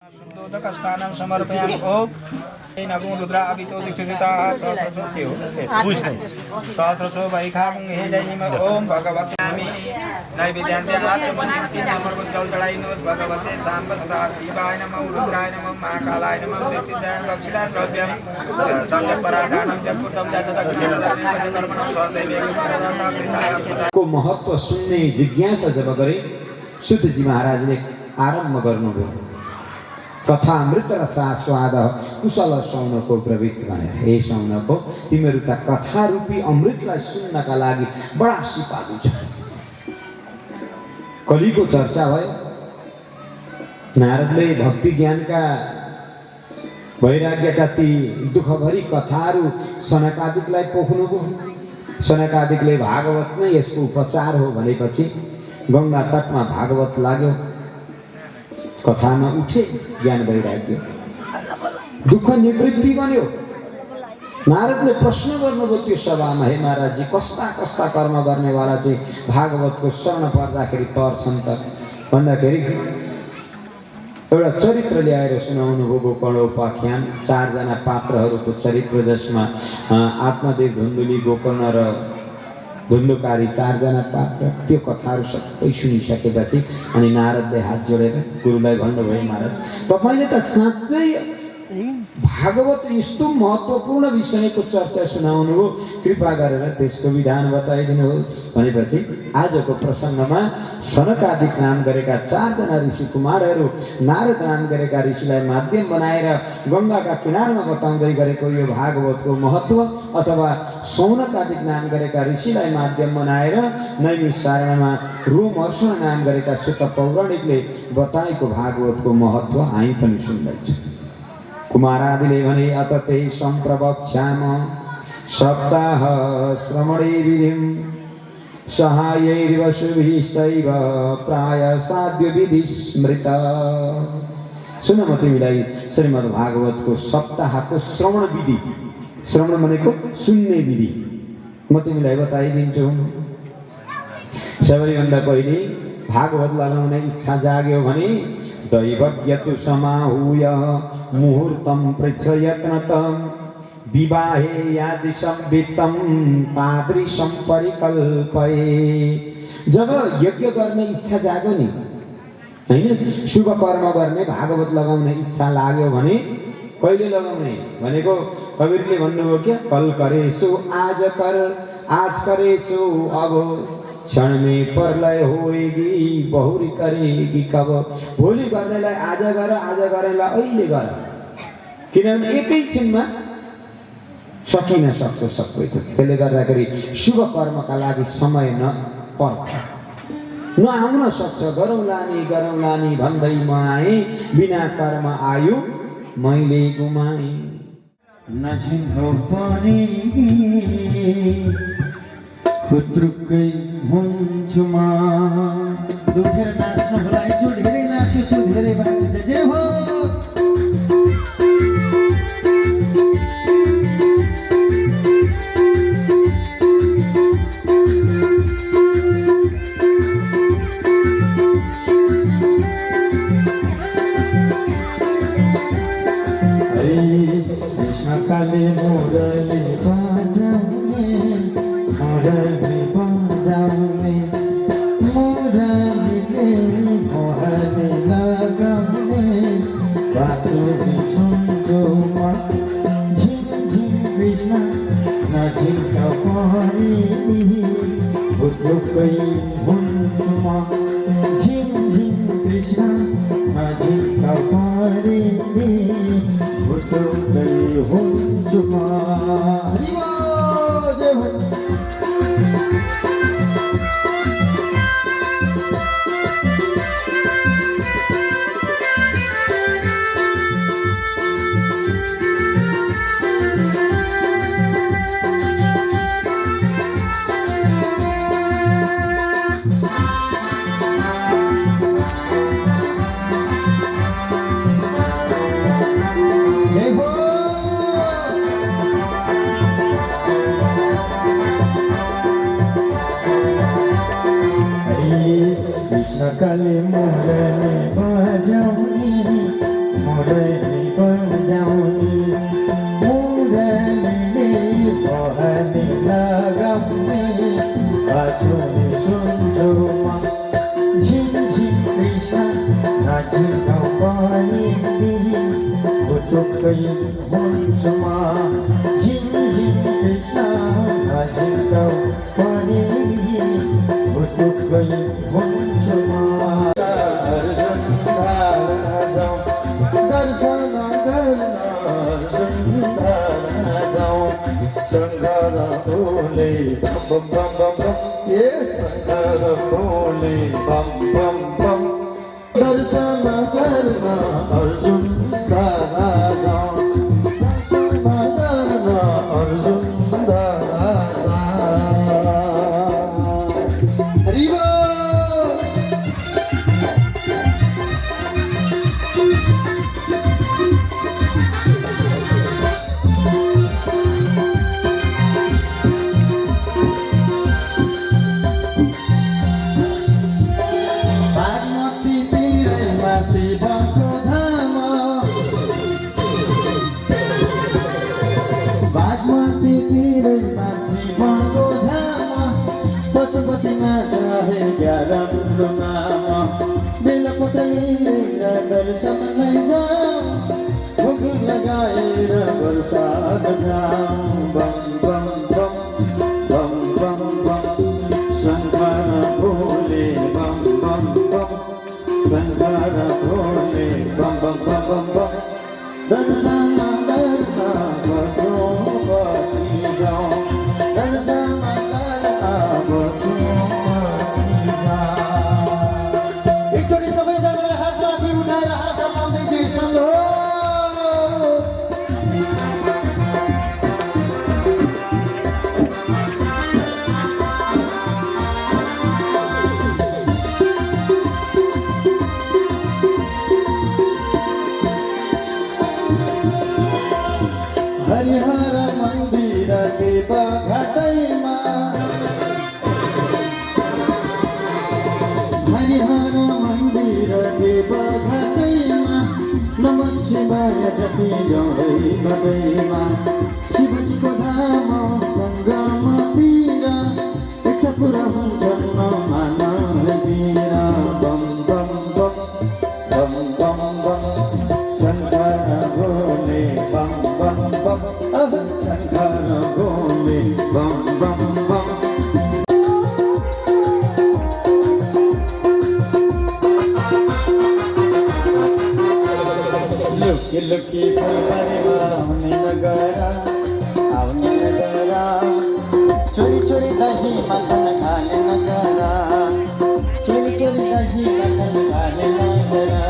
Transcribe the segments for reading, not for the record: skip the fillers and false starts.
शुद्धोदकस्नानं समर्पयामि। ओम नगो रुद्रा अभितो दीक्षिताः सहस्रशो वैखामुं हे जयिम। ओम भगवत्यामि नैवेद्यान्ते आचमनीति नमः जल चढ़ाइनुहोस् भगवते साम्ब सदा शिवाय नमः रुद्राय नमः महाकालाय नमः देवतीय दक्षिणा द्रव्यं संजपराधानं जगुटं जगदक्षिणं को महत्व सुन्ने जिज्ञासा जब गरे शुद्ध जी महाराजले आरम्भ गर्नुभयो। कथा मृत र स्वाद कुशल सौनको प्रवृत्ति भनेर। हे सौनको तिमीहरू त कथा रूपी अमृतलाई सुन्नका लागि बडा सिपालु छ। कलिको चर्चा भयो। नारदले भक्ति ज्ञानका वैराग्यका ती दुःखभरी कथाहरू सनकादिकलाई पोख्नुभयो। सनकादिकले भागवत नै यसको उपचार हो भनेपछि गंगा तटमा भागवत लाग्यो। कथामा उठे ज्ञान वैराग्य, दुःख निवृत्ति बन्यो। नारदले प्रश्न गर्नुभयो त्यो सभामा, हे महाराजजी कस्ता कस्ता कर्म गर्नेवाला चाहिँ भागवतको शरण पर्दाखेरि तर्छन् त भन्दाखेरि एउटा चरित्र ल्याएर सुनाउनुभयो। गोकर्णोपाख्यान 4 जना पात्रहरूको चरित्र जसमा आत्मदेव, धुन्धुली, गोकर्ण र धुन्धुकारी 4 जना पात्र। त्यो कथाहरू सबै सुनिसकेपछि अनि नारदले हात जोडेर गुरुलाई भन्नुभयो, महाराज तपाईले त साँच्चै भागवत यस्तो महत्त्वपूर्ण विषयको चर्चा सुनाउनुभयो, कृपा गरेर त्यसको विधान बताइदिनुहोस् भनेपछि आजको प्रसङ्गमा सनकादिक नाम गरेका 4 जना ऋषि कुमारहरू नारद नाम गरेका ऋषिलाई माध्यम बनाएर गंगाका किनारमा बताउँदै गरेको यो भागवतको महत्त्व अथवा सौनकादिक नाम गरेका ऋषिलाई माध्यम बनाएर नैमिषारण्यमा रोमहर्षण नाम गरेका सुत पौराणिकले बताएको भागवतको महत्त्व हामी पनि सुन्दैछौँ। कुमारादिले भने अत ते सम्प्रवक्ष्याम सप्ताह श्रवणे विधिं सहायैर्व शुभिश्चैव प्राय साध्य विधि स्मृत। सुन म तिमीलाई श्रीमद् भागवतको सप्ताहको श्रवण विधि, श्रवण भनेको सुन्ने विधि म तिमीलाई बताइदिन्छु। सबैभन्दा पहिले भागवत लगाउने इच्छा जाग्यो भने दैवज्ञतु समाहूय मुहूर्तं पृच्छयत्नतं विवाहे यादि संवित्तं तादृशं परिकल्पये। जब यज्ञ गर्ने इच्छा जाग्यो नि, हैन, शुभ कर्म गर्ने भागवत लगाउने इच्छा लाग्यो भने कहिले लगाउने भनेको कबीरले भन्नुभयो क्या, कल करेसु आज कर, आज करेसु अब, क्षण में प्रलय होएगी बहुरी करेगी कब। भोलि गर्नेलाई आज गर, आज गर्नेलाई अहिले गर, किनभने एकैछिनमा सकिन सक्छ सबै थोक। त्यसले गर्दाखेरि शुभ कर्मका लागि समय नपर्ख, नआउन सक्छ। गरौँला नि भन्दै म आएँ, बिना कर्म आयु मैले गुमाएँ। नझिन्हो पनि खुत्रुकै हुन्छु म। दुखेर नाच्नु होला, जो धेरै नाच्यो सो धेरै बाँच्छ। जय हो। काले मोरले बाजाउने, मोरले बाजाउने, मोरले लगाउने, बाँसुरी सुन्छुमा झिमझिम कृष्ण नझिम्क परी, भुटुकै हुन्छु म। झिमझिम कृष्ण नझिम्क परी, भुटुकै हुन्छु म। काले मोरले बाजाउने, मुरली बजाउने मुरलीले बहनी लगाउने बाँसुरी सुन्छु झिमझिम कृष्ण नाचिगाउँ पनि भुटुक्कै हुन्छु म झिमझिम कृष्ण नाचिगाउँ पनि भुटुक्कै हुन्छु म दर्शन गर्न सुन्दर जाउँ शङ्कर बोले बम बम बम बम ये शङ्कर बोले बम बम बम दर्शन गर्न अर्जुन धारा जाउँ दर्शन गर्न अर्जुन धारा हरिबोल पशुपतिमा गए 11 नाम बेलपत्री दर्शन लैजाऊ भोग लगाएर प्रसाद खाऊ बम बम बम बम बम बम शङ्कर भोले बम बम बम शङ्कर भोले बम बम बम बम बम दर्शन गर्न पशुपति जाऊ दर्शन एकचोटि सबैजनाले हात माथि उठाएर हात हल्लाउँदै जय सङ्गो हरिहर मन्दिर देव घाटैमा हरिहर मन्दिर देव घाटैमा नमः शिवाय जपी गाउँदै घाटैमा शिवजीको धाम सङ्गमतिर इच्छा पुरा हुन्छ नमान वीर बम बम बम बम बम बम शङ्कर भोले बम बम बम शङ्कर भोले बम बम बम लुकी लुकी फुलबारीमा आउने नगरा चोरी चोरी दही मटन खाने नगरा चोरी चोरी दही मटन खाने नगरा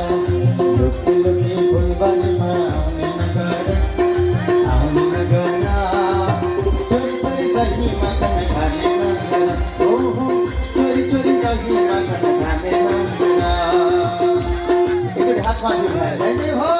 लुकी लुकी फुलबारीमा आउने नगरा चोरी चोरी दही मटन खाने नगरा ओहो चोरी चोरी दही मटन खाने नगरा एकचोटि हात माथि उठाएर जय हो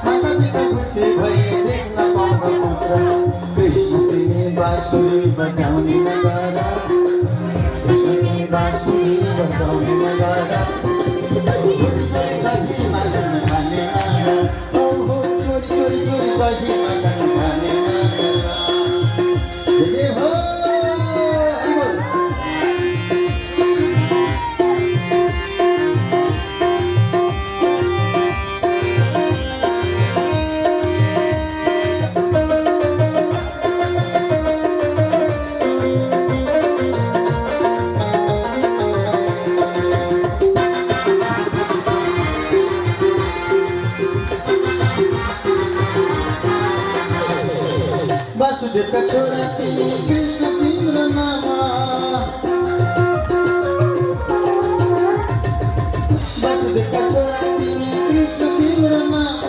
माता पिता खुसी भए देख्न पाउँदा पुत्र कृष्ण तिमी बाँसुरी बजाउने नगरा कृष्ण तिमी बाँसुरी बजाउने नगरा चोरी चोरी दही मटन खाने नगरा ओहो चोरी चोरी चोरी दही मटन खाने नगरा जय हो वासुदेवका छोरा तिमी कृष्ण तिम्रो नाम वासुदेवका छोरा तिमी कृष्ण तिम्रो नाम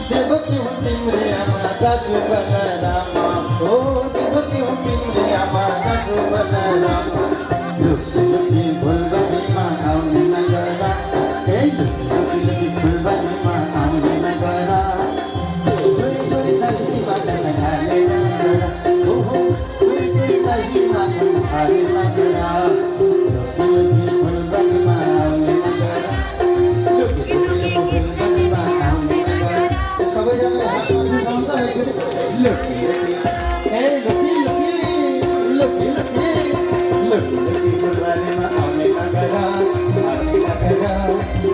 देवकी हुन् तिम्रे आमा दाजु बलराम हो देवकी हुन् तिम्रे आमा दाजु बलराम लुकी फुलबारीमा आउने नगर हे लुकी फुलबारीमा आउने नगर छोरी छोरी दाइमा खाने नगर ओहो छोरी छोरी दाइमा खाने नगर लुकी फुलबारीमा आउने नगर लुकी फुलबारीमा आउने नगर सबैजनाले हातमा उठाउँदा लुकी हे लुकी लुकी लुकी लुकी लुकी फुलबारीमा आउने नगर छोरी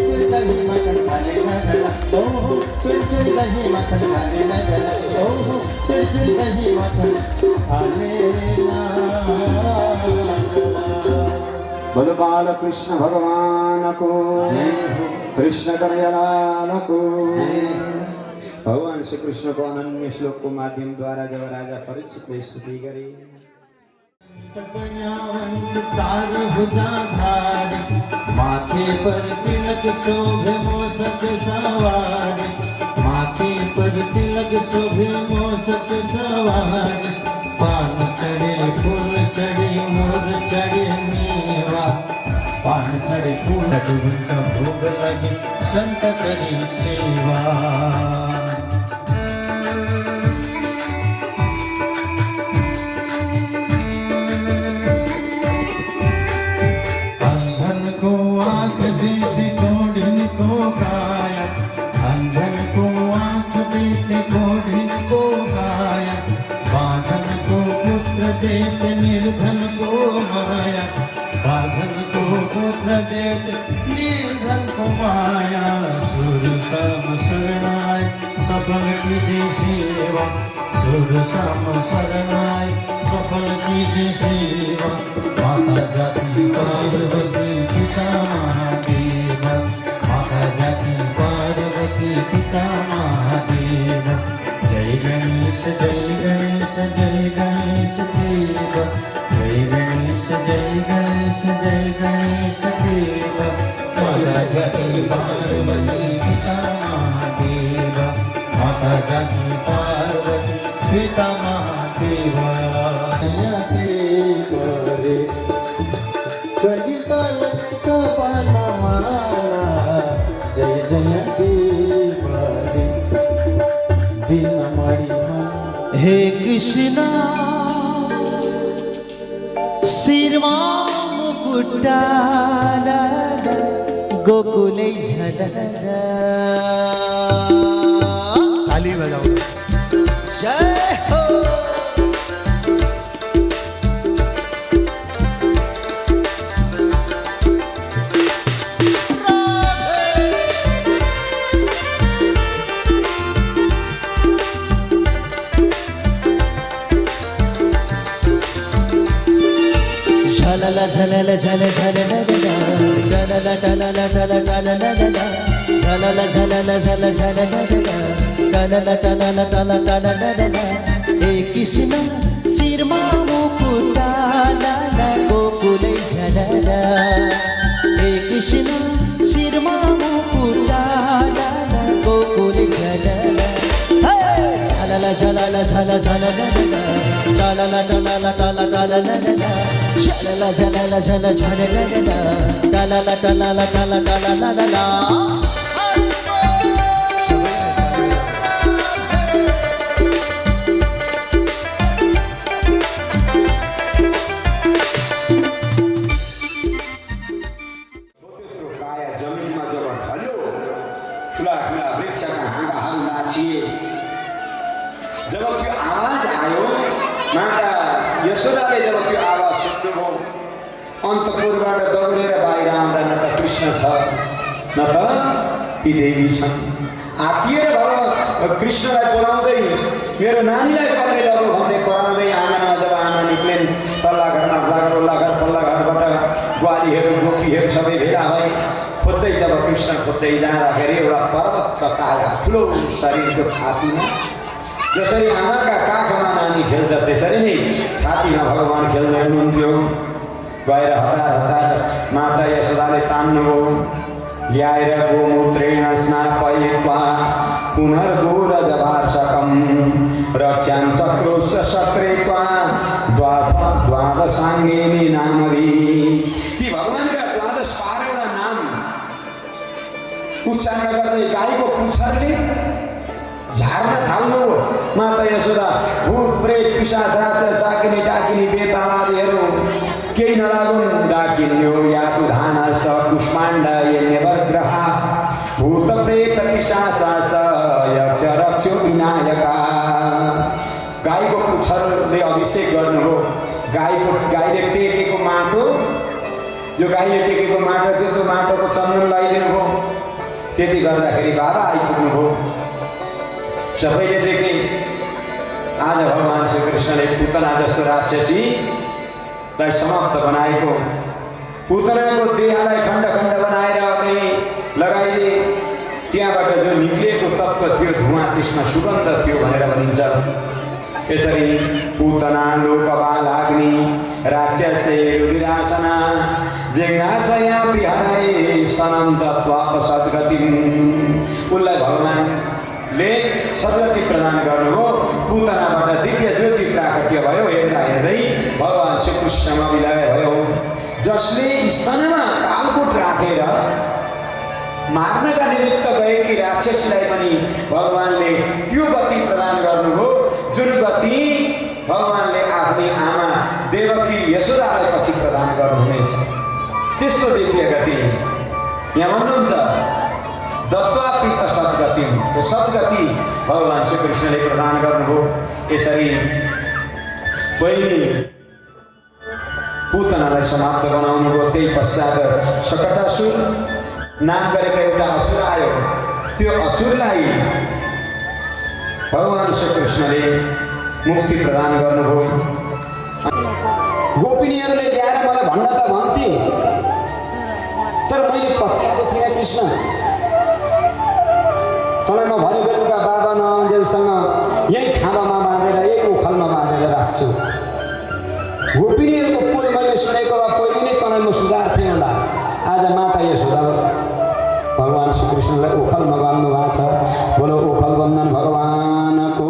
छोरी दाइमा खाने नगर ओहो छोरी छोरी दाइमा खाने नगर ओहो छोरी छोरी दाइमा खाने नगर बोलो बालकृष्ण भगवान को कृष्ण कन्हैया को भगवान श्री कृष्ण को अनन्य श्लोक को माध्यम द्वारा जब राजा परीक्षित ने स्तुति करी चार भुजाधारी माथे पर तिलक शोभे मोसक सवारी माथे पर तिलक शोभे मोसक सवारी पान चढ़े फूल चढ़े मोर चढ़े मेवा पान चढ़े फूल उनका भोग लगे संत करी सेवा अंधन को आँख देते घोड़िन को काया बाधन को पुत्र देते निर्धन को माया बाधन को पुत्र देते निर्धन को माया सुर सम शरणाय सफल कीजिए सेवा सुर सम शरणाय सफल कीजिए सेवा माता जाति पार्वती पिता महादेव माता जाति पार्वती पिता महादेव जय गणेश जय गणेश जय गणेश देव जय गणेश जय गणेश जय गणेश देव माता जाति पार्वती पिता महादेव माता जाति पार्वती पिता महादेव जय जय हे कृष्ण शिरमा मुकुटाला गोकुलै झलरा ताली बजाओ जय हो झलला झलला झल झल डलला डलला डल डलला झलला झलला झल झल डलला डलला डल डलला हे कृष्ण शिरमा मुकुटाला गोकुलै झलला हे कृष्ण शिरमा मुकुटाला गोकुलै झलला झलला झलला झल झल डलला डलला डल डलला झलला झलला झल झल डलला डलला डल डलला जमिनमा जब ढल्यो ठुला ठुला वृक्षका हाँगाहरू नाचिए जब त्यो आवाज आयो माता यशोदाले जब त्यो आवाज सुन्नुभयो अन्तपुरबाट दौडेर बाहिर आउँदा न त कृष्ण छ न त ती देवी छन् आत्तिएर भगवान् कृष्णलाई बोलाउँदै मेरो नानीलाई पक्कै लगो भन्दै कराउँदै आँगनमा जब आमा निक्लिन् तल्ला घर माथला घर उल्ला घर पल्ला घरबाट ग्वालीहरू गोपीहरू सबै भेला भए खोज्दै जब कृष्ण खोज्दै जाँदाखेरि एउटा पर्वत छ काला ठुलो शरीरको छातीमा जसरी आमाका काखमा नानी खेल्छ त्यसरी नै छातीमा भगवान खेल्दै हुनुहुन्थ्यो। गएर हतार हतार माता यशोदाले तान्नुभयो। ल्याएर गोमूत्रेण स्नापयित्वा पुनर्गोरजभाषकं रक्ष्यां चक्रोश्च सकृत्वा द्वादशाङ्गेनि नामभिः। ती भगवानका 12 नाम उच्चारण गर्दै गाईको पुच्छरले झार्न थाल्नु। माता यशोदा भूत प्रेत पिशाच राक्षस साकिनी डाकिनी बेतालादीहरू केही नलागुन्। डाकिन्यो यातु धानस कुष्माण्ड यज्ञवग्रह भूत प्रेत पिशाच यक्ष रक्षो विनायका। गाईको पुच्छरले अभिषेक गर्नुभयो। गाईले टेकेको माटो, जो गाईले टेकेको माटो थियो त्यो माटोको चन्दन लगाइदिनु भयो। त्यति गर्दाखेरि बाबा आइपुग्नुभयो। सबैले देखे आज भगवान श्रीकृष्णले पुतना जस्तो राक्षसीलाई समाप्त बनाएको। पुतनाको देहलाई खण्ड खण्ड बनाएर पनि लगाइदिए। त्यहाँबाट जो निक्लिएको तत्त्व थियो धुवाँ, त्यसमा सुगन्ध थियो भनेर भनिन्छ। यसरी पुतना लोकबालाग्नि राक्षसे रुधिरासना जेङ्गासया विहारे स्तनं तत्त्वापसद्गतिम्। उसलाई भगवानले सद्गति प्रदान गर्नुभयो। पुतनाबाट दिव्य ज्योति प्राकट्य भयो। हेर्दा हेर्दै भगवान श्रीकृष्णमा विलय भयो। जसले स्तनमा कालकोट राखेर मार्नका निमित्त गएकी राक्षसीलाई पनि भगवानले त्यो गति प्रदान गर्नुभयो जुन गति भगवानले आफ्नै आमा देवकी यशोदालाई पछि प्रदान गर्नुहुनेछ। त्यस्तो दिव्य गति यहाँ भन्नुहुन्छ दत्वापित सद्गति। यो सद्गति भगवान श्रीकृष्णले प्रदान गर्नुभयो। यसरी पहिले पुतनालाई समाप्त बनाउनुभयो। त्यही पश्चात सकटासुर नाम गरेको एउटा असुर आयो। त्यो असुरलाई भगवान श्रीकृष्णले मुक्ति प्रदान गर्नुभयो। गोपिनीहरूले ल्याएर मलाई भन्न त भन्थे, तर मैले पत्याएको थिइनँ कृष्ण। तँलाई म भरे बेलुका बाबा नआउन्जेलसँग यही खाँबामा बाँधेर यही ओखलमा बाँधेर राख्छु। गोपिनीहरूको पोल मैले सुनेको भए पहिले नै तँलाई म सुधार्थेँ होला। आज माता यशोदा भगवान श्रीकृष्णलाई ओखलमा बाँध्नु भएको छ। बोलो ओखल बन्धन भगवानको।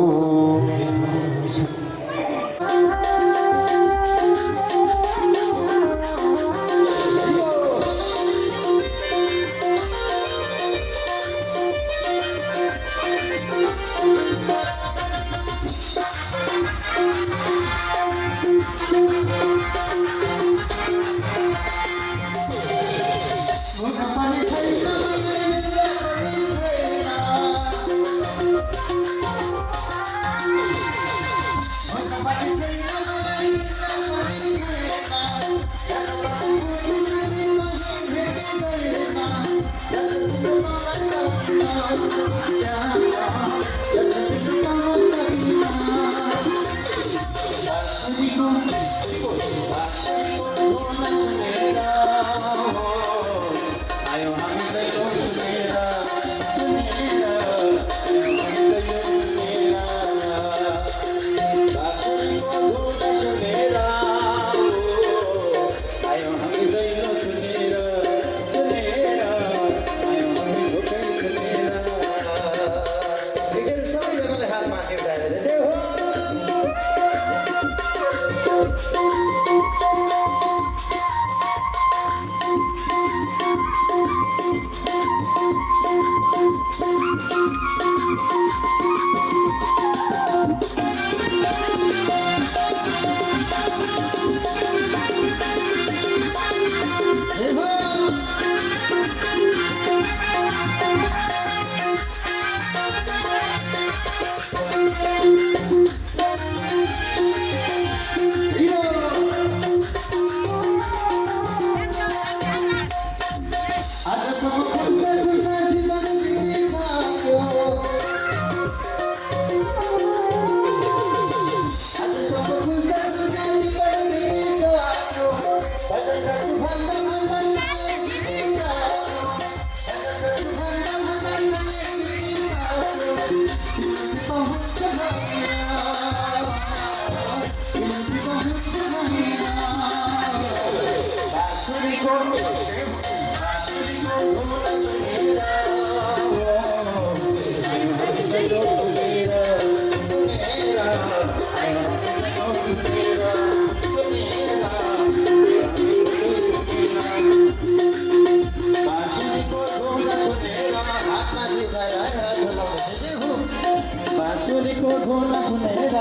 बाँसुरीको धुन सुनेर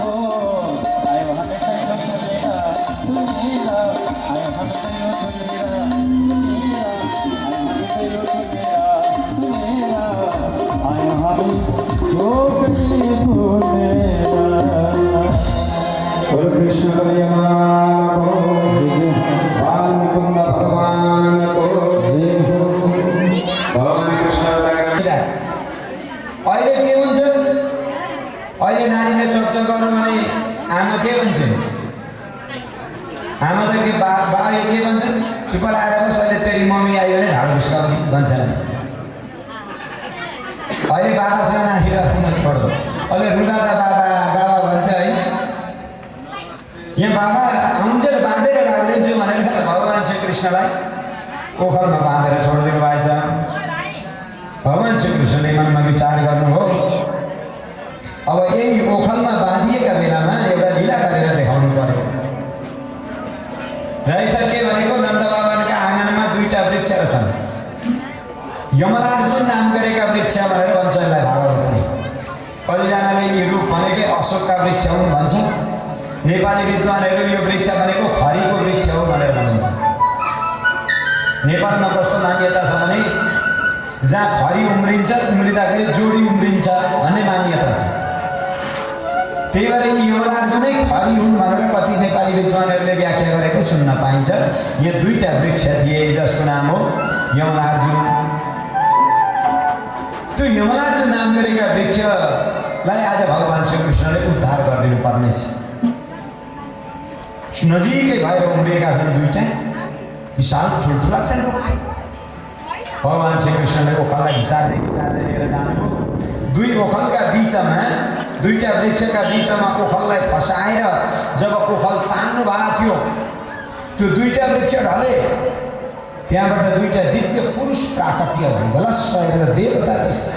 हो आयो हामी तैँले सुनेर सुनेर आयो हामी तैँले सुनेर सुनेर आयो हामी तैँले सुनेर सुनेर आयो हामी छोकरी सुनेर। बोलो कृष्ण कन्हैया को जय हो। बाल मुकुंद भगवान को जय हो। भगवान कृष्ण अहिले के हुन्छ? अहिले नारीले चर्चा गरौँ भने आमा के भन्छन्? आमा त के बाबा के भन्छन्? चुप लाएर बस, अहिले तेरी मम्मी आयो भने ढाडो घुस्काउने भन्छन्। अहिले बाबासँग नानी राख्नु छोड्दो। अहिले रुँदा त बाबा बाबा भन्छ है। यहाँ बाबा आउँदै बाँधेर राखिदिन्छु भनेर भगवान श्री कृष्णलाई ओखरमा बाँधेर छोडिदिनु भएछ। भगवान श्री कृष्णले मनमा विचार गर्नु हो, अब यही ओखलमा बाँधिएका बेलामा एउटा लीला गरेर देखाउनु पर्यो रहेछ। के भनेको, नन्द बाबाका आँगनमा दुईटा वृक्ष छन्, यमराज नाम गरेका वृक्ष भनेर भन्छ यसलाई भागवतले। कतिजनाले यी रूप भनेकै अशोकका वृक्ष हुन् भन्छ। नेपाली विद्वानहरू यो वृक्ष भनेको खरीको वृक्ष हो भनेर भनिन्छ। नेपालमा कस्तो मान्यता छ भने जहाँ खरी उम्रिन्छ उम्रिँदाखेरि जोडी उम्रिन्छ भन्ने मान्यता छ। त्यही भएर यी यमराज नै खरी हुन् भनेर कति नेपाली विद्वानहरूले व्याख्या गरेको सुन्न पाइन्छ। यो दुईटा वृक्ष थिए जसको नाम हो यमरार्जुन। त्यो यमरार्जुन नाम गरेका वृक्षलाई आज भगवान श्री कृष्णले उद्धार गरिदिनु पर्नेछ। नजिकै भएर उम्रिएका छन् दुईटा विशाल ठुल्ठुला छन् रुख। भगवान श्री कृष्णले ओखललाई घिचार्दै घिचार्दै लिएर जानुभयो। दुई ओखलका बिचमा, दुईटा वृक्षका बिचमा ओखललाई फसाएर जब ओखल तान्नु भएको थियो, त्यो दुईटा वृक्ष ढले। त्यहाँबाट दुईटा दिव्य पुरुष प्राकट्य भए, गलस भएर देवता जस्ता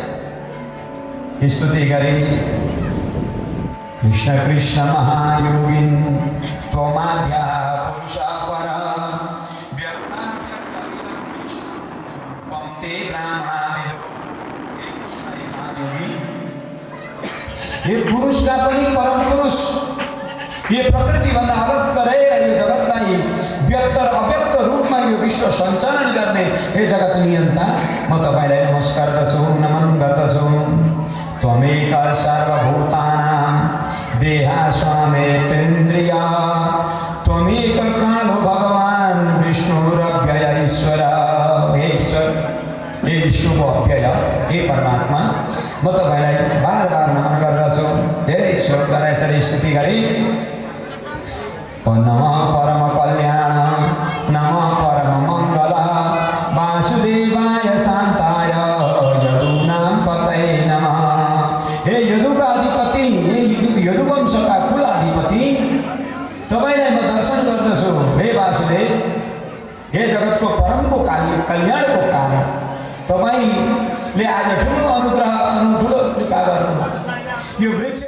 स्तुति गरे। कृष्ण कृष्ण महायोगिन त्वमाद्या पुरुष पर ये पुरुष का पनि परम पुरुष, ये प्रकृति भन्दा अलग रहेर यो जगतलाई व्यक्त र अव्यक्त रूपमा यो विश्व सञ्चालन गर्ने हे जगत नियन्ता, म तपाईलाई नमस्कार गर्दछु, नमन गर्दछु। त्वमेक सर्वभूतानां देहा स्वामेतेन्द्रिया, त्वमेक कालो भगवान विष्णुरव्यय ईश्वर। हे ईश्वर, हे विष्णुको अव्यय, हे परमात्मा, म तपाईलाई बार बार नमन गर्दछु। धेरै श्लोक गराएर स्तुति गरे। नमः परम कल्याण, नमः परम मङ्गल, वासुदेवाय शान्ताय यदूनां पतये नमः। हे यदुका अधिपति, हे यदुवंशका कुलाधिपति, तपाईलाई म दर्शन गर्दछु। हे वासुदेव, हे जगतको परमको कल्याणको कारण तपाईले आज ठुलो अनुग्रह, ठुलो कृपा गर्नु। यो वृक्ष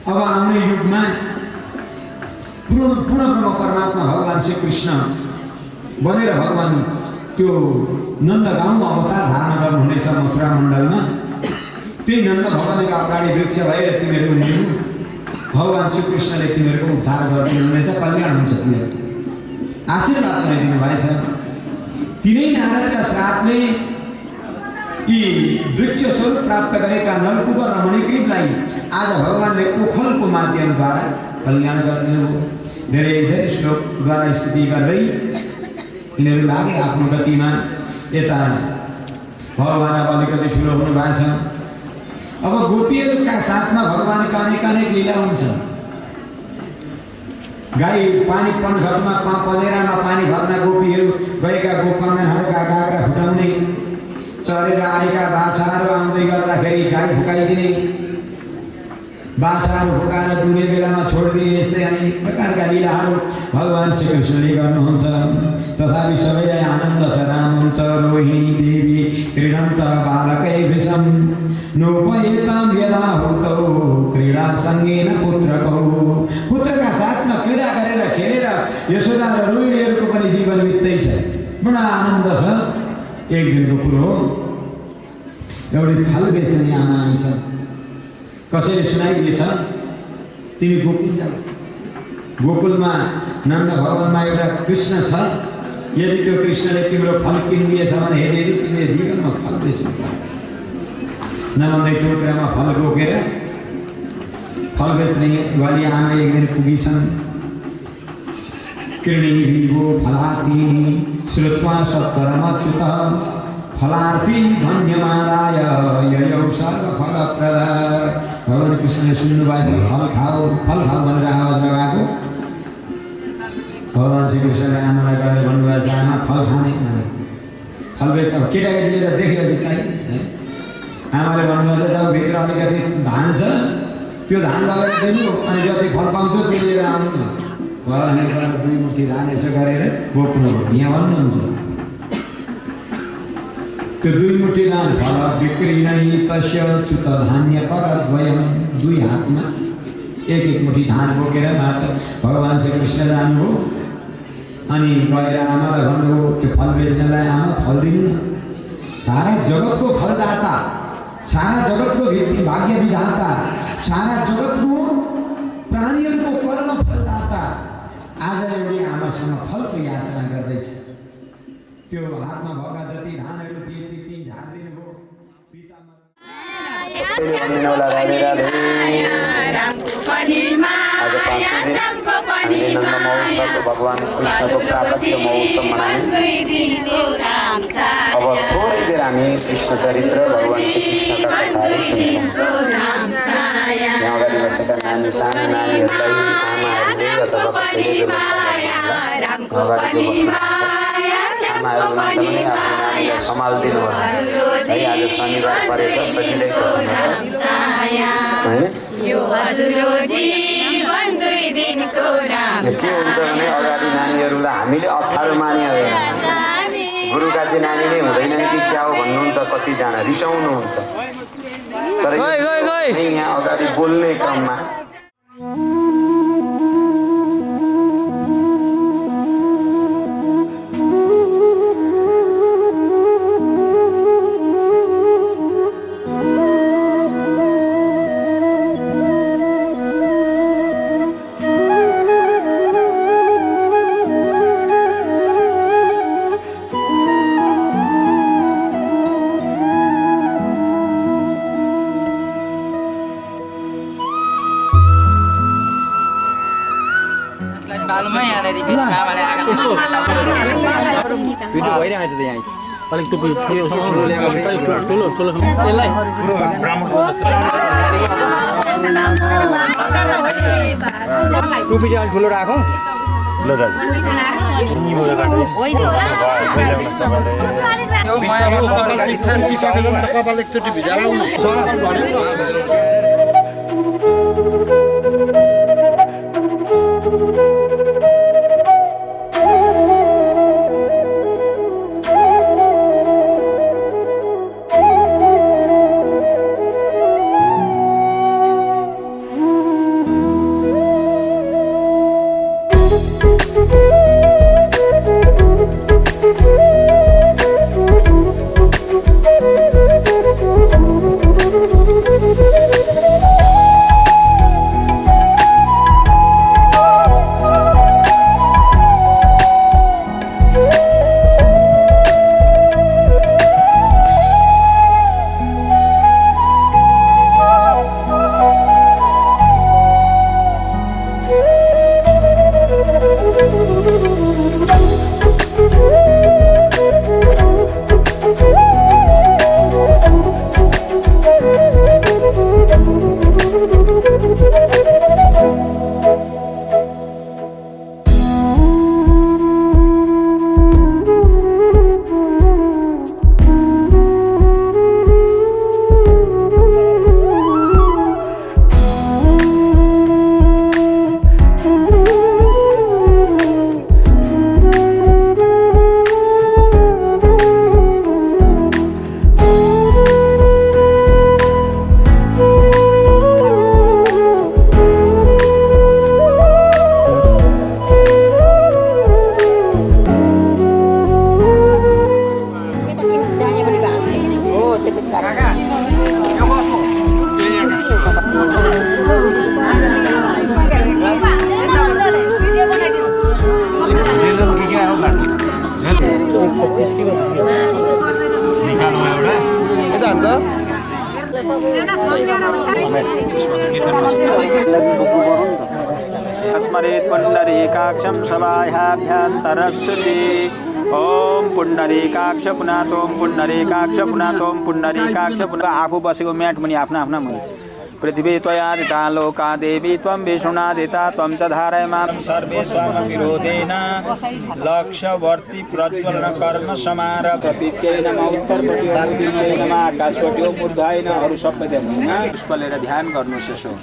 अब आउने युगमा पूर्ण ब्रह्म परमात्मा भगवान श्री कृष्ण बनेर भगवान त्यो नन्दगाउँमा अवतार धारण गर्नुहुनेछ मथुरा मण्डलमा। त्यही नन्द भगवानका अगाडि वृक्ष भएर तिमीहरू हुनु, भगवान श्री कृष्णले तिमीहरूको उद्धार गरिदिनुहुनेछ, कल्याण हुन्छ। तिमीहरू आशीर्वाद पनि दिनुभएछ। तिनै नारदका श्रापले यी वृक्ष स्वरूप प्राप्त गरेका नलकुबर र मणिग्रीवलाई आज भगवानले ओखलको माध्यमद्वारा कल्याण गरिदिनुभयो। धेरै धेरै श्लोकद्वारा स्तुति गर्दै यिनीहरू लागे आफ्नो गतिमा। यता भगवान अब अलिकति ठुलो हुनुभएको छ। अब गोपीहरूका साथमा भगवानका अनेक लीला हुन्छ। गाई पानी पनघटमा पँधेरामा पानी भर्न गोपीहरू गएका गोपङ्गनहरूका गाग्रा फुटाउने, चढेर आएका बाछाहरू आउँदै गर्दाखेरि गाई फुकाइदिने, बाछाहरू फुकाएर दुने बेलामा छोडिदिने, यस्तै अनेक प्रकारका लीलाहरू भगवान् श्रीकृष्णले गर्नुहुन्छ। तथापि सबैलाई आनन्द छ। रामन्छ रोहिणी देवी क्रीडन्त बालकै वृषं नोपयेतां यदा हुतौ क्रीडा सङ्गेन पुत्रकौ। पुत्रका साथमा क्रीडा गरेर खेलेर यशोदा र रोहिणीहरूको पनि जीवन बित्दै छ। बडा आनन्द छ। एक दिनको कुरो हो, एउटी फल बेच्ने आमा आइछ। कसैले सुनाइदिएछ, तिमी गोकुल जाऊ, गोकुलमा नन्द भवनमा एउटा कृष्ण छ, यदि त्यो कृष्णले तिम्रो फल किनिदिएछ भने हेरेर तिमीले जीवनमा फल बेच्नु पर्छ। नभन्दै टोकरामा फल बोकेर फल बेच्ने वाली आमा एक दिन पुगिछन्। कृणीभिवो फलार्थिनी श्रुत्वा सत्कर्मच्युत फलार्थी धन्यमादाय ययौ सर्वफलप्रद। भगवान् कृष्णले सुन्नुभएको फल खाऊ भनेर आवाज लगाएको। भगवान् श्रीकृष्णले आमालाई गएर भन्नुभएको छ, आमा फल खाने फल बेच्न केटाकेटी लिएर देखेर बित्लाई। आमाले भन्नुभएको छ, भित्र अलिकति धान छ, त्यो धान लगेर दिनु अनि जति फल पाउँछ त्यो लिएर आउनु न। भगवान्ले गएर 2 मुठी धान यसो गरेर बोक्नु हो। यहाँ भन्नुहुन्छ त्यो 2 मुठी धान फल बिक्री नै तस्य च्युत धान्य करद्वयम्। 2 हातमा एक मुठी धान बोकेर मात्र भगवान् श्रीकृष्ण जानुभयो। अनि गएर आमालाई भन्नुभयो त्यो फल बेच्नलाई, आमा फल दिनु न। सारा जगतको फलदाता, सारा जगतको भाग्य विधाता, सारा जगतको प्राणीहरूको कर्म फलदाता आज एउटी आमासँग फलको याचना गर्दैछ। त्यो हातमा भएका जति धानहरू थिए ती झारिदिनु भयो। भगवान कृष्णको प्राकट्य महोत्सव मनायौँ। अब थोरै बेर हामी कृष्ण चरित्र भगवान श्रीकृष्णका कथाहरू सुन्छौँ। यहाँ अगाडि बसेका नानी सानो नानीहरूलाई आमाहरूले अथवा कसैले आमाहरूले आफ्नो नानीलाई सम्हालिदिनु होला है। आज शनिबार परेछ, सजिलैको होइन। के हुन्छ भने अगाडि नानीहरूलाई हामीले अप्ठ्यारो माने होइन। गुरुकाजी नानी नै हुँदैन कि क्या हो भन्नुहुन्छ, कतिजना रिसाउनुहुन्छ। तर यहाँ अगाडि बोल्ने क्रममा भिडियो भइरहेको छ त यहाँ अलिक टुपी टुपी चाहिँ अलिक ठुलो राखौँ ल दाजु। कपाल एकचोटि भिजाएर स्मरेत् पुण्डरीकाक्षं सभायाभ्यन्तरशुचि ओम पुण्डरीकाक्ष पुनातोम पुण्डरीकाक्ष पुनातोम पुण्डरीकाक्ष पुनः आफू बसेको म्याट मुनि आफ्ना आफ्ना मुनि पृथ्वी त्वया दिता लोका देवी त्वं विष्णुना दिता त्वं च धारयमां सर्वे स्वाम विरोधेन लक्ष्यवर्ती प्रज्वलन कर्म समार प्रपित्यै नमः उत्तर प्रतियोगिनै नमः आकाशकोट्यो मूर्धाय नमः अरु सबै देवना पुष्प लिएर ध्यान गर्नुस् यसो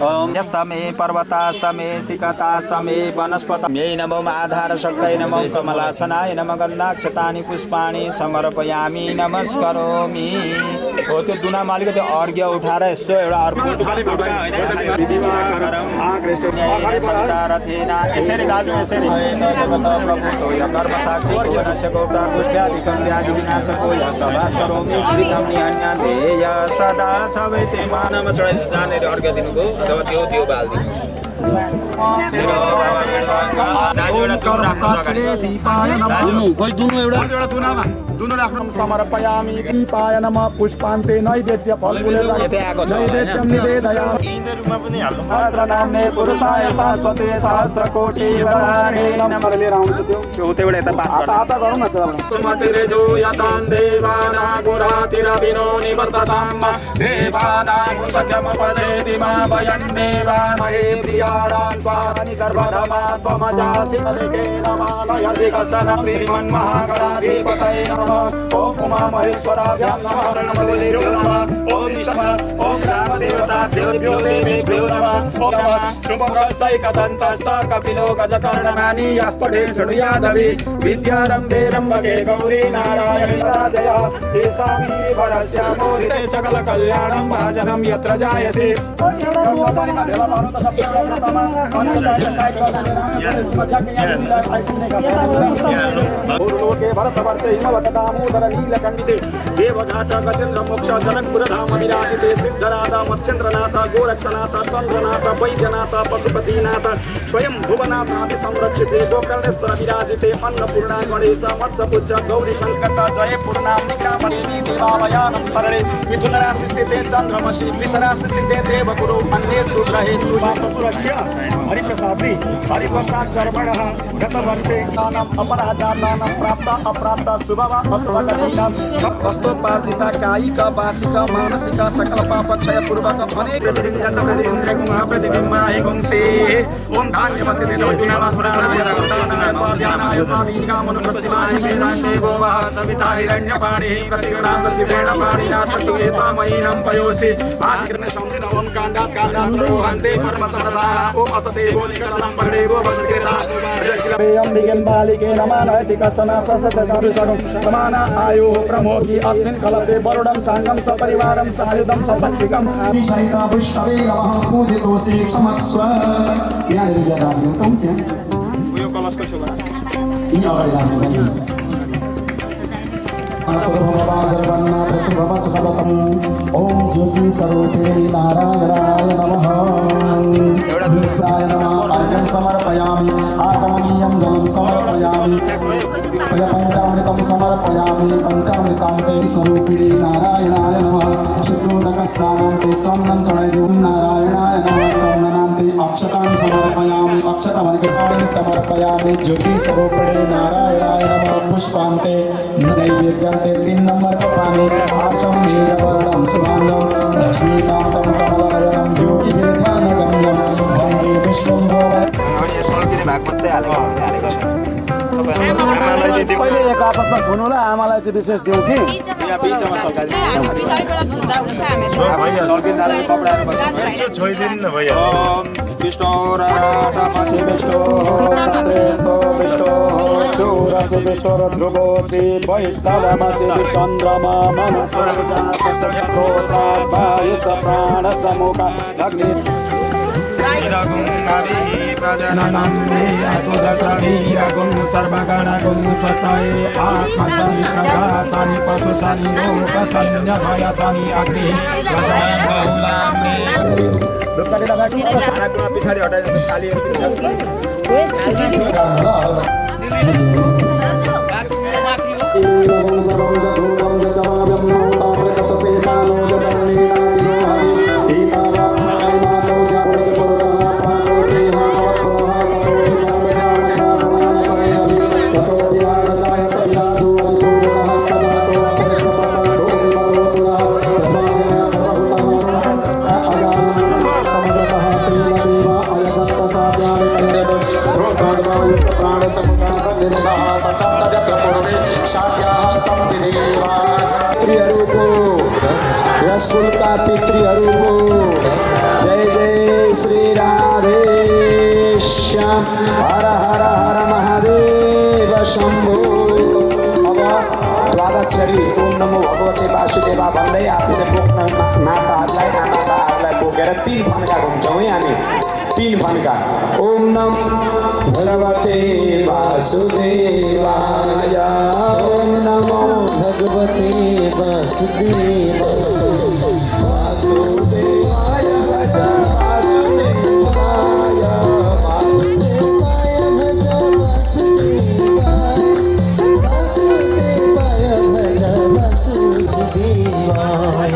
ओम यस्तमे पर्वतास्तमे सिकतास्तमे वनस्पतमे नमो आधार शक्तये नमो कमलासनाय नमः गन्धाक्षतानि पुष्पाणि समर्पयामि नमस्करोमि हो त्यो दुनामालीको त्यो अर्घ्य उठाएर यसो एउटा अर्को यसरी दाजु यसरी प्रभुतो य कर्मसाक्षी गौता कुष्यादिकं विनाशको य सभास करोमि कृतं निहन्यते य सदा सबै ते मानव चढाइ जाने अर्घ्य दिनुको अथवा त्यो बाल्दिनु तेरो बाबा बेडवाङका दाजु एउटा तुम राख्नु अगाडि दीपाय नमः खोइ दुनु एउटा तुनामा दुनु राख्नु समर्पयामि दीपाय नमः पुष्पान्ते नैवेद्य फलफुले नैवेद्यं निवेदयामि इन्द्रमा पनि हाल्नु सहस्रनाम्ने पुरुषाय शाश्वते सहस्रकोटि वराहे नमः लिएर आउँछ त्यो उतैबाट यता पास गर्नु आता गरौँ न त सुमतिरेजो यतां देवाना गुरातिरविनो निवर्ततां देवानां सत्यम पसेति मा वयं देवा महे प्रियाणां त्वानि गर्भधमा त्वमजासि मलिके नमः नयदिकसन श्रीमन्महागणाधिपतये नमः ओम उमा महेश्वराभ्यां नमः रणमगुलिभ्यो नमः ओम विष्णु ओम रामदेवताभ्यो देवेभ्यो नमः ओम नमः शुभकसैकदन्तश्च कपिलो गजकर्णमानि यः पठे शृणुयादवि विद्यारम्भे रम्भके गौरी नारायणी राजय एषामि भरस्यामो हृदे सकल कल्याणं भाजनं यत्र जायसे पूर्वलोके भरतवर्षे हिमवतदामोदर नीलकण्डिते देवघाट गजेन्द्र मोक्ष जनकपुरधाम विराजिते सिद्धनाथ मत्स्येन्द्रनाथ गोरक्षनाथ चन्द्रनाथ वैद्यनाथ पशुपतिनाथ स्वयं भुवनाथादि संरक्षिते गोकर्णेश्वर विराजिते अन्नपूर्णा गणेश मत्स्यपुच्छ गौरी शङ्कर जयपूर्णाम्बिका देवी देवालयानं शरणे मिथुन राशि स्थिते चन्द्रमसि वृषराशि स्थिते देवगुरु अन्येषु ग्रहेषु वाससुरस्य हरिप्रसादी हरिप्रसाद शर्मणः गतवर्षे दानम् अपराजातानं प्राप्त अप्राप्त शुभव अशुभकटीनां वस्तुपार्जित कायिक वाचिक मानसिक सकल पापक्षय पूर्वक अनेक प्रतिबिम्बाय गुंसे ओम धान्यमस्ति देवदुनामा पुराणाय रामदानाय पादीकामनुप्रस्तिमाय वेदान्ते गोवः सविता हिरण्यपाणिः प्रतिगणां चिवेण पाणिना चक्षुरेतामयीनं पयोसि आदिकृष्ण समुद्र ओम काण्डात् रोहन्ते परमसरदा ओम असते गोनिकलं परदेवो वसुकृता अंबिकेन बालिके नमः नैतिकसना ससतदारुषणं समाना आयुः प्रमोगी अस्मिन् कलशे वरुणं साङ्गं सपरिवारं सायुधं सशक्तिकं सहिता पुष्पवे नमः पूजितोऽसि क्षमस्व यहाँनिर ल्याएर राख्नु त त्यहाँ यो कलशको शुभ यी अगाडि राख्नु पनि हुन्छ सर्वभवाजर्वन्ना पृथ्वीभव सुखदतम् ओम ज्योति स्वरूपिणे नारायणाय नमः ईश्वराय नमः अर्घ्यं समर्पयामि आसमनीयं जलं समर्पयामि पञ्चामृतं समर्पयामि पञ्चामृतान्ते स्वरूपिणे नारायणाय नमः शुद्धोदकस्नानान्ते चन्दनं चढाइदेऊ नारायणाय नमः चन्दनान्ते अक्षतां समर्पयामि अक्षतमर्घ्यपाणि समर्पयामि ज्योति स्वरूपिणे नारायणाय नमः पुष्पान्ते नैवेद्यन्ते 3 नंबर पानी आसम नीलवर्णं शुभांगं लक्ष्मीकान्तं कमलनयनं योगिभिर्ध्यानगम्यं वन्दे विश्वं अनि यसमा किन भाग मात्रै हालेको छ पहिले एक आपसमा छुनु ल आमालाई चाहिँ विशेष दिउँ कि यहाँ बीचमा सरकारी छोइदिनु न भैया ओम विष्णु रामसे विष्णु सत्रेस्तो विष्णु सूरसे विष्णु ध्रुवोऽसि वैष्णवमसि चन्द्रमा मनसोता प्राणसमुख अग्नि वीरगुङ्गाभिः प्रजननं मे वीरगुं सर्वगणगुं स्वतये आत्मसनि प्रकाशनि पशुसनि लोकसन्यभयसनि अग्निः प्रजनन् बहुलां मे खानापिना पछाडि हटाइदिनु खालीहरू स्कुलका पितृहरूको जय जय श्री राधे श्याम हर हर हर महादेव शम्भो। अब द्वादक्षरी ओम नमो भगवते वासुदेवा भन्दै आफूले बोक्न माताहरूलाई आमाबाहरूलाई बोकेर 3 फन्का घुम्छौँ है हामी 3 फन्का। ओम नमो भगवते वासुदेवाय ओम नमो भगवते वासुदेवाय वासुदेवाय वासुदेवाय वासुदेवाय वासुदेवाय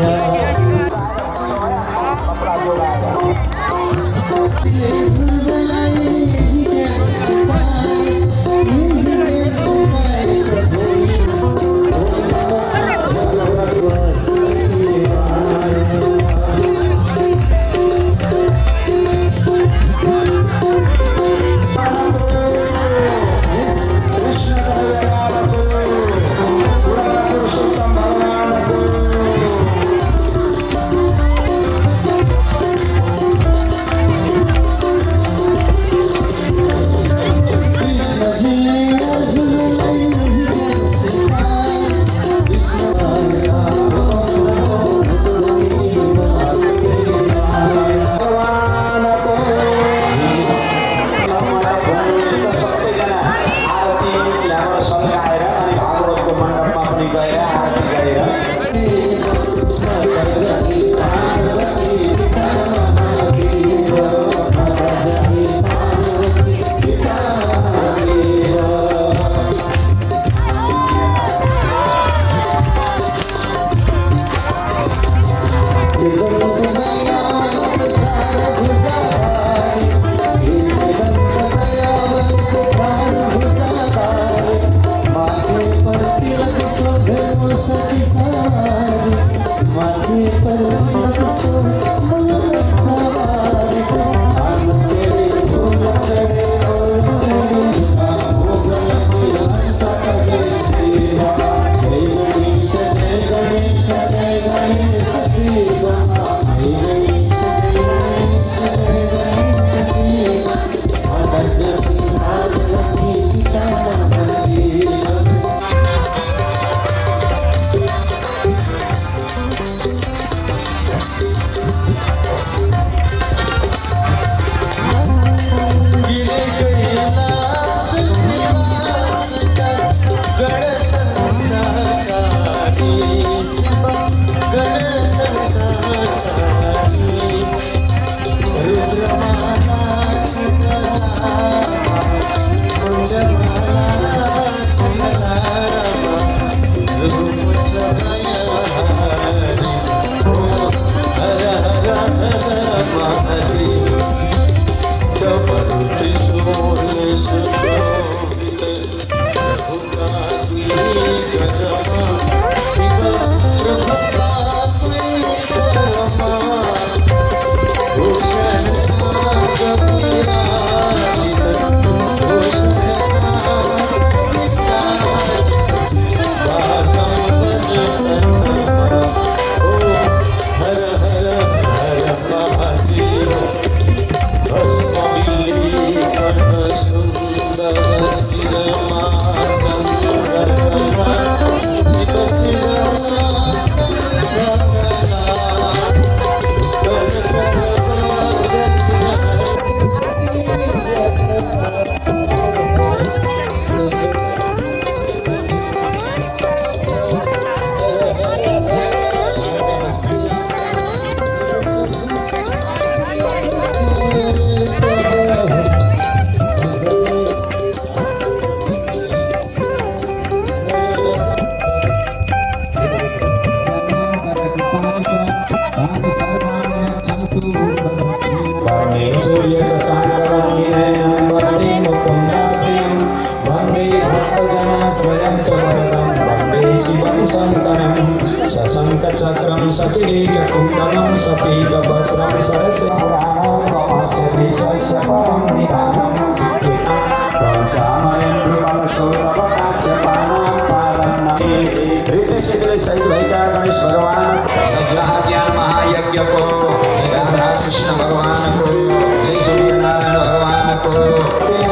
Shiva वन्दे सूर्यशशाङ्करं विनयनं वन्दे मुकुन्दप्रियं वन्दे भक्तजनाश्रयं च वरदं वन्दे शिवं शङ्करं सशङ्खचक्रं सकिरीटकुण्डलं सपीतवस्त्रं सरस्वतीशैशपरं निधानं सहित भएका गणेश भगवान सज्जला ज्ञान महायज्ञको जय राधा कृष्ण भगवानको जय सूर्यनारायण भगवानको